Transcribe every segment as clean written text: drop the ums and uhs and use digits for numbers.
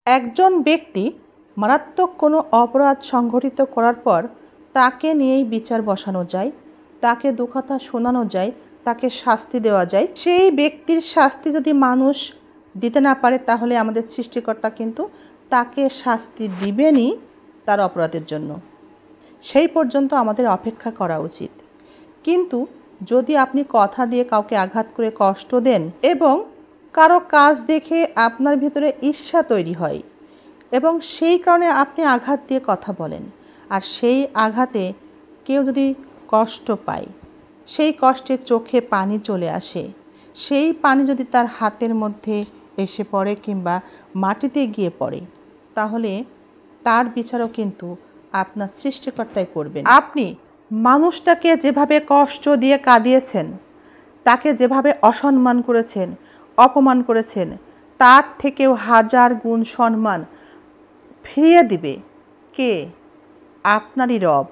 একজন ব্যক্তি মারাত্মক কোনো অপরাধ সংঘটিত করার পর তাকে নিয়েই বিচার বসানো যায়, তাকে দু কথা শোনানো যায়, তাকে শাস্তি দেওয়া যায়। সেই ব্যক্তির শাস্তি যদি মানুষ দিতে না পারে তাহলে আমাদের সৃষ্টিকর্তা কিন্তু তাকে শাস্তি দিবেনই তার অপরাধের জন্য। সেই পর্যন্ত আমাদের অপেক্ষা করা উচিত। কিন্তু যদি আপনি কথা দিয়ে কাউকে আঘাত করে কষ্ট দেন এবং কারো কাজ দেখে আপনার ভিতরে ঈর্ষা তৈরি হয় এবং সেই কারণে আপনি আঘাত দিয়ে কথা বলেন, আর সেই আঘাতে কেউ যদি কষ্ট পায়, সেই কষ্টে চোখে পানি চলে আসে, সেই পানি যদি তার হাতের মধ্যে এসে পড়ে কিংবা মাটিতে গিয়ে পড়ে, তাহলে তার বিচারও কিন্তু আপনার সৃষ্টিকর্তাই করবেন। আপনি মানুষটাকে যেভাবে কষ্ট দিয়ে কাঁদিয়েছেন, তাকে যেভাবে অসম্মান করেছেন, অপমান করেছেন, তার থেকেও হাজার গুণ সম্মান ফিরিয়ে দিবে কে? আপনারই রব।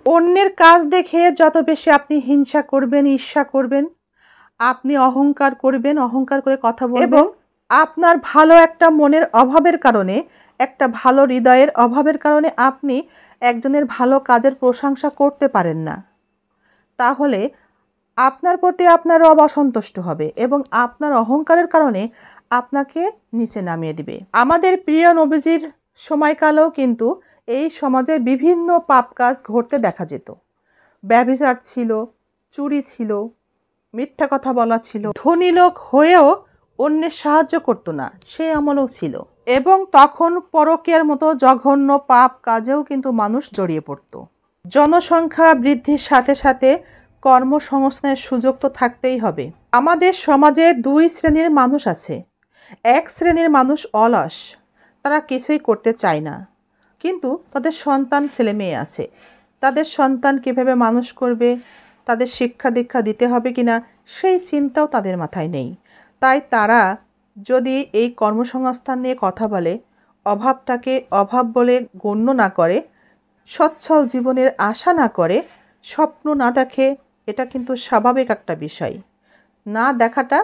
অন্যের কাজ দেখে যত বেশি আপনি হিংসা করবেন, ঈর্ষা করবেন, আপনি অহংকার করবেন, অহংকার করে কথা বলবেন এবং আপনার ভালো একটা মনের অভাবের কারণে, একটা ভালো হৃদয়ের অভাবের কারণে আপনি একজনের ভালো কাজের প্রশংসা করতে পারেন না, তাহলে আপনার প্রতি আপনার রব অসন্তুষ্ট হবে এবং আপনার অহংকারের কারণে আপনাকে নিচে নামিয়ে দিবে। আমাদের প্রিয় নবীজির সময়কালেও কিন্তু এই সমাজে বিভিন্ন পাপ কাজ ঘটতে দেখা যেত। ব্যভিচার ছিল, চুরি ছিল, মিথ্যা কথা বলা ছিল, ধনী লোক হয়েও অন্যের সাহায্য করতো না, সে আমলও ছিল। এবং তখন পরকীয়ার মতো জঘন্য পাপ কাজেও কিন্তু মানুষ জড়িয়ে পড়ত। জনসংখ্যা বৃদ্ধির সাথে সাথে কর্মসংস্থানের সুযোগ তো থাকতেই হবে। আমাদের সমাজে দুই শ্রেণীর মানুষ আছে। এক শ্রেণীর মানুষ অলস, তারা কিছুই করতে চায় না, কিন্তু তাদের সন্তান ছেলে মেয়ে আছে। তাদের সন্তান কীভাবে মানুষ করবে, তাদের শিক্ষা দীক্ষা দিতে হবে কিনা সেই চিন্তাও তাদের মাথায় নেই। তাই তারা যদি এই কর্মসংস্থান নিয়ে কথা বলে, অভাবটাকে অভাব বলে গণ্য না করে, সচ্ছল জীবনের আশা না করে, স্বপ্ন না দেখে, এটা কিন্তু স্বাভাবিক একটা বিষয়। না দেখাটা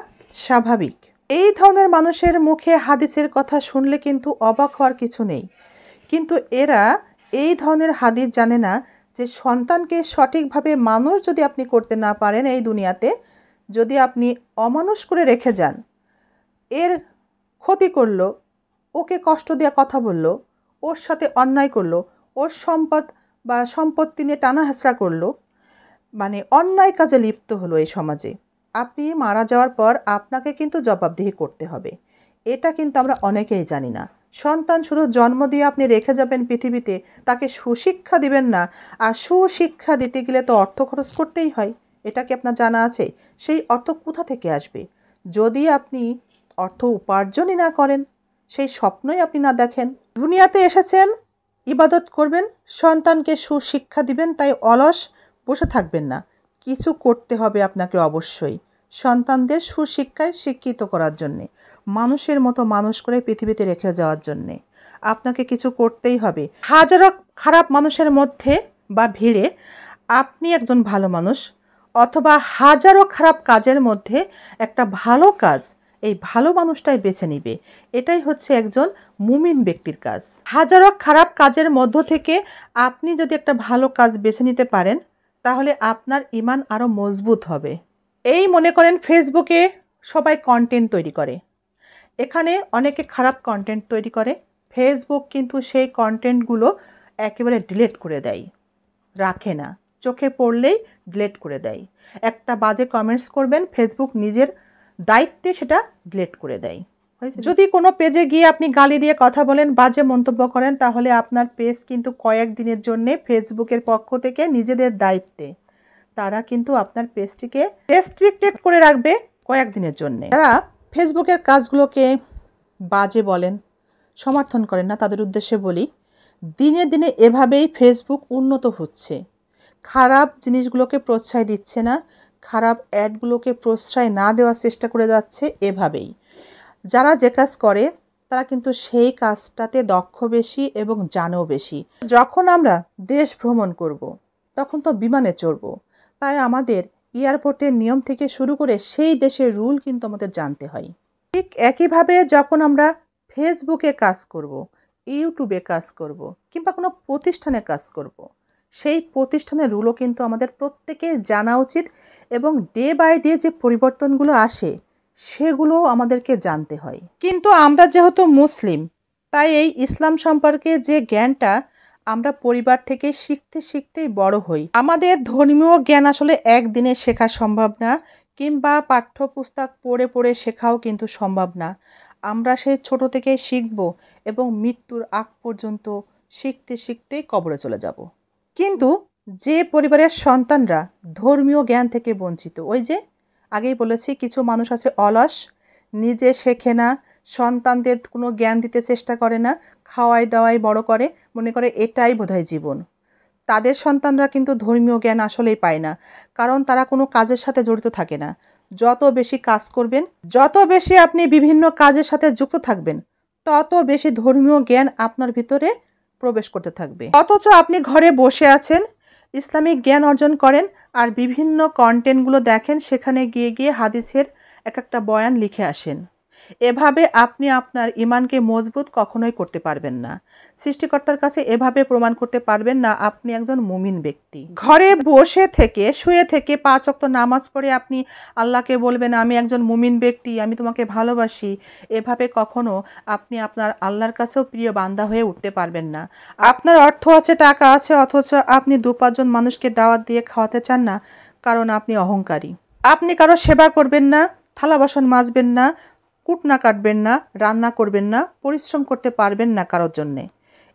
স্বাভাবিক। এই ধরনের মানুষের মুখে হাদিসের কথা শুনলে কিন্তু অবাক হওয়ার কিছু নেই, কিন্তু এরা এই ধরনের হাদিস জানে না যে সন্তানকে সঠিকভাবে মানুষ যদি আপনি করতে না পারেন এই দুনিয়াতে, যদি আপনি অমানুষ করে রেখে যান, এর ক্ষতি করলো, ওকে কষ্ট দেওয়া কথা বললো, ওর সাথে অন্যায় করলো, ওর সম্পদ বা সম্পত্তি নিয়ে টানা হেঁচড়া করলো, মানে অন্যায় কাজে লিপ্ত হলো এই সমাজে, আপনি মারা যাওয়ার পর আপনাকে কিন্তু জবাবদিহি করতে হবে। এটা কিন্তু আমরা অনেকেই জানি না। সন্তান শুধু জন্ম দিয়ে আপনি রেখে যাবেন পৃথিবীতে, তাকে সুশিক্ষা দিবেন না, আর সুশিক্ষা দিতে গেলে তো অর্থ খরচ করতেই হয়। এটা কি আপনার জানা আছে? সেই অর্থ কোথা থেকে আসবে যদি আপনি অর্থ উপার্জনই না করেন, সেই স্বপ্নই আপনি না দেখেন? দুনিয়াতে এসেছেন, ইবাদত করবেন, সন্তানকে সুশিক্ষা দিবেন, তাই অলস বসে থাকবেন না, কিছু করতে হবে আপনাকে অবশ্যই সন্তানদের সুশিক্ষায় শিক্ষিত করার জন্যে, মানুষের মতো মানুষ করে পৃথিবীতে রেখে যাওয়ার জন্যে আপনাকে কিছু করতেই হবে। হাজারো খারাপ মানুষের মধ্যে বা ভিড়ে আপনি একজন ভালো মানুষ, অথবা হাজারো খারাপ কাজের মধ্যে একটা ভালো কাজ এই ভালো মানুষটাই বেছে নিবে। এটাই হচ্ছে একজন মুমিন ব্যক্তির কাজ। হাজারো খারাপ কাজের মধ্য থেকে আপনি যদি একটা ভালো কাজ বেছে নিতে পারেন, তাহলে আপনার ঈমান আরও মজবুত হবে। এই মনে করেন ফেসবুকে সবাই কন্টেন্ট তৈরি করে, এখানে অনেকে খারাপ কন্টেন্ট তৈরি করে, ফেসবুক কিন্তু সেই কন্টেন্টগুলো একেবারে ডিলিট করে দেয়, রাখে না, চোখে পড়লেই ডিলিট করে দেয়। একটা বাজে কমেন্টস করবেন, ফেসবুক নিজের দায়িত্বে সেটা ডিলিট করে দেয়। যদি কোনো পেজে গিয়ে আপনি গালি দিয়ে কথা বলেন, বাজে মন্তব্য করেন, তাহলে আপনার পেজ কিন্তু কয়েকদিনের জন্য ফেসবুকের পক্ষ থেকে নিজেদের দায়িত্বে তারা কিন্তু আপনার পেজটিকে রেস্ট্রিক্টেড করে রাখবে কয়েকদিনের জন্য। যারা ফেসবুকের কাজগুলোকে বাজে বলেন, সমর্থন করেন না, তাদের উদ্দেশ্যে বলি, দিনে দিনে এভাবেই ফেসবুক উন্নত হচ্ছে, খারাপ জিনিসগুলোকে প্রশ্রয় দিচ্ছে না, খারাপ অ্যাডগুলোকে প্রশ্রয় না দেওয়ার চেষ্টা করে যাচ্ছে। এভাবেই যারা যে কাজ করে তারা কিন্তু সেই কাজটাতে দক্ষ বেশি এবং জানেও বেশি। যখন আমরা দেশ ভ্রমণ করব, তখন তো বিমানে চড়ব, তাই আমাদের এয়ারপোর্টের নিয়ম থেকে শুরু করে সেই দেশের রুল কিন্তু আমাদের জানতে হয়। ঠিক একইভাবে যখন আমরা ফেসবুকে কাজ করব, ইউটিউবে কাজ করব, কিংবা কোনো প্রতিষ্ঠানে কাজ করব, সেই প্রতিষ্ঠানের রুলও কিন্তু আমাদের প্রত্যেকের জানা উচিত এবং ডে বাই ডে যে পরিবর্তনগুলো আসে সেগুলোও আমাদেরকে জানতে হয়। কিন্তু আমরা যেহেতু মুসলিম, তাই এই ইসলাম সম্পর্কে যে জ্ঞানটা আমরা পরিবার থেকে শিখতে শিখতেই বড় হই। আমাদের ধর্মীয় জ্ঞান আসলে একদিনে শেখা সম্ভব না, কিংবা পাঠ্যপুস্তক পড়ে পড়ে শেখাও কিন্তু সম্ভব না। আমরা সেই ছোট থেকেই শিখব এবং মৃত্যুর আগ পর্যন্ত শিখতে শিখতেই কবরে চলে যাব। কিন্তু যে পরিবারের সন্তানরা ধর্মীয় জ্ঞান থেকে বঞ্চিত, ওই যে আগেই বলেছি কিছু মানুষ আছে অলস, নিজে শেখে না, সন্তানদের কোনো জ্ঞান দিতে চেষ্টা করে না, খাওয়াই দাওয়াই বড় করে, মনে করে এটাই বোধহয় জীবন। তাদের সন্তানরা কিন্তু ধর্মীয় জ্ঞান আসলেই পায় না, কারণ তারা কোনো কাজের সাথে জড়িত থাকে না। যত বেশি কাজ করবেন, যত বেশি আপনি বিভিন্ন কাজের সাথে যুক্ত থাকবেন, তত বেশি ধর্মীয় জ্ঞান আপনার ভিতরে প্রবেশ করতে থাকবে। অথচ আপনি ঘরে বসে আছেন, ইসলামিক জ্ঞান অর্জন করেন আর বিভিন্ন কন্টেন্টগুলো দেখেন, সেখানে গিয়ে গিয়ে হাদিসের এক একটা বয়ান লিখে আসেন। এভাবে আপনি আপনার ঈমানকে মজবুত কখনোই করতে পারবেন না। সৃষ্টিকর্তার কাছে এভাবে প্রমাণ করতে পারবেন না আপনি একজন মুমিন ব্যক্তি। ঘরে বসে থেকে, শুয়ে থেকে 5 ওয়াক্ত নামাজ পড়ে আপনি আল্লাহকে বলবেন আমি একজন মুমিন ব্যক্তি, আমি তোমাকে ভালোবাসি, এভাবে কখনো আপনি আপনার আল্লাহর কাছেও প্রিয় বান্দা হয়ে উঠতে পারবেন না। আপনার অর্থ আছে, টাকা আছে, অথচ আপনি 2-5 জন মানুষকে দাওয়াত দিয়ে খাওয়াতে চান না, কারণ আপনি অহংকারী। আপনি কারো সেবা করবেন না, থালা বাসন মাজবেন না, কুটনা কাটবেন না, রান্না করবেন না, পরিশ্রম করতে পারবেন না কারোর জন্যে।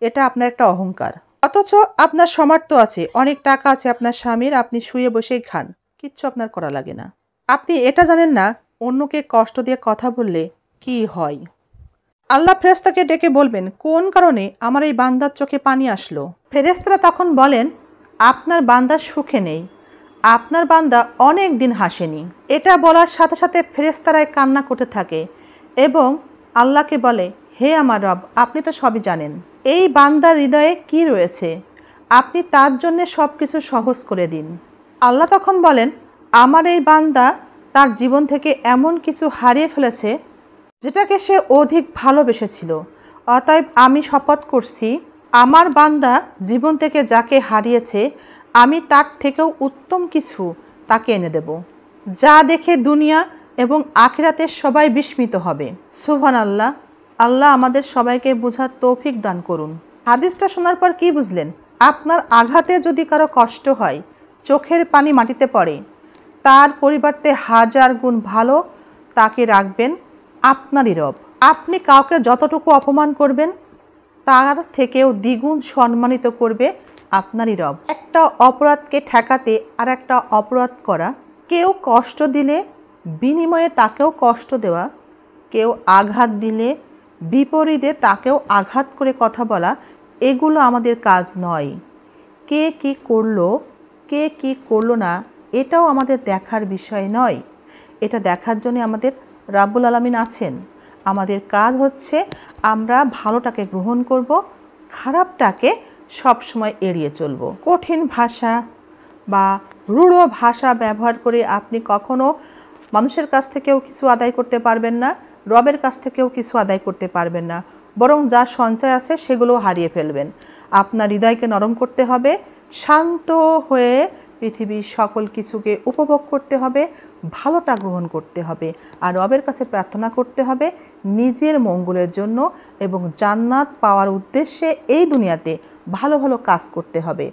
এটা আপনার একটা অহংকার। অথচ আপনার সামর্থ্য আছে, অনেক টাকা আছে আপনার স্বামীর, আপনি শুয়ে বসেই খান, কিচ্ছু আপনার করা লাগে না। আপনি এটা জানেন না অন্যকে কষ্ট দিয়ে কথা বললে কি হয়। আল্লাহ ফেরেশতাকে ডেকে বলবেন কোন কারণে আমার এই বান্দার চোখে পানি আসলো। ফেরেশতারা তখন বলেন আপনার বান্দার সুখে নেই, আপনার বান্দা অনেক দিন হাসেনি। এটা বলার সাথে সাথে ফেরেশতারাই কান্না করতে থাকে এবং আল্লাহকে বলে হে আমার রব, আপনি তো সবই জানেন, এই বান্দার হৃদয়ে কি রয়েছে, আপনি তার জন্য সব কিছু সহজ করে দিন। আল্লাহ তখন বলেন আমার এই বান্দা তার জীবন থেকে এমন কিছু হারিয়ে ফেলেছে যেটাকে সে অধিক ভালোবেসেছিল, অতএব আমি শপথ করছি আমার বান্দা জীবন থেকে যাকে হারিয়েছে আমি তার থেকেও উত্তম কিছু তাকে এনে দেব, যা দেখে দুনিয়া এবং আখিরাতের সবাই বিস্মিত হবে। সুবহানাল্লাহ। আল্লাহ আমাদের সবাইকে বোঝার তৌফিক দান করুন। হাদিসটা শোনার পর কি বুঝলেন? আপনার আঘাতে যদি কারো কষ্ট হয়, চোখের পানি মাটিতে পড়ে, তার পরিবর্তে 1000 গুণ ভালো তাকে রাখবেন আপনারই রব। আপনি কাউকে যতটুকু অপমান করবেন তার থেকেও দ্বিগুণ সম্মানিত করবে আপনারই রব। একটা অপরাধকে ঠেকাতে আর একটা অপরাধ করা, কেউ কষ্ট দিলে বিনিময়ে তাকেও কষ্ট দেওয়া, কেউ আঘাত দিলে বিপরীতে তাকেও আঘাত করে কথা বলা, এগুলো আমাদের কাজ নয়। কে কি করলো, কে কি করলো না, এটাও আমাদের দেখার বিষয় নয়। এটা দেখার জন্য আমাদের রাব্বুল আলামিন আছেন। আমাদের কাজ হচ্ছে আমরা ভালোটাকে গ্রহণ করব, খারাপটাকে সবসময় এড়িয়ে চলব। কঠিন ভাষা বা রূঢ় ভাষা ব্যবহার করে আপনি কখনো মানুষের কাছ থেকেও কিছু আদায় করতে পারবেন না, রবের কাছ থেকেও কিছু আদায় করতে পারবেন না, বরং যা সঞ্চয় আছে সেগুলো হারিয়ে ফেলবেন। আপনার হৃদয়কে নরম করতে হবে, শান্ত হয়ে পৃথিবীর সকল কিছুকে উপভোগ করতে হবে, ভালোটা গ্রহণ করতে হবে আর রবের কাছে প্রার্থনা করতে হবে নিজের মঙ্গলের জন্য এবং জান্নাত পাওয়ার উদ্দেশ্যে এই দুনিয়াতে ভালো ভালো কাজ করতে হবে।